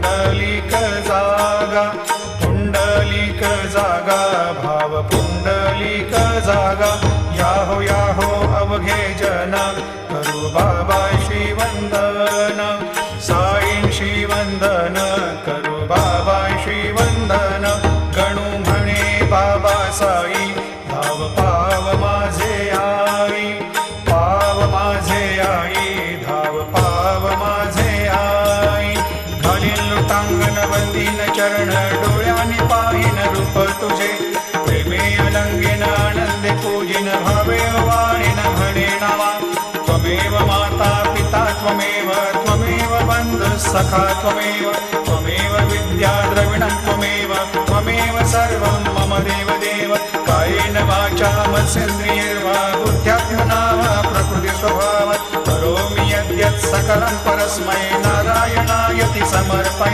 पुंडलिक जागा, पुंडलिक जागा, भाव पुंडलिक जागा. याहो अवघे जन, करू बाबाशी वंदन. साईंशी वंदन, करू बाबाशी वंदन. गणू म्हणे बाबा साई, धाव पाव माझे आई. पाव माझे आई, धाव पाव माझे आई. घालीन लुटांगण वंदीन चरण, डोळ्याने पाहिन रूप तुझे. प्रेमे अलंगीन आनंदे पूजिन, भावे वाणीन म्हणे नावा. त्वमेव माता पिता त्वमेव, त्वमेव बंधु सखा त्वमेव. त्वमेव विद्या द्रविणं त्वमेव, त्वमेव सर्वं मम देवदेव. कायेन वाचा मनसेन्द्रियैर्वा बुद्ध्यात्मना वा प्रकृति स्वभावात् करोमि यद्यत् सकलं परस्मै नारायणायति समर्पयामि.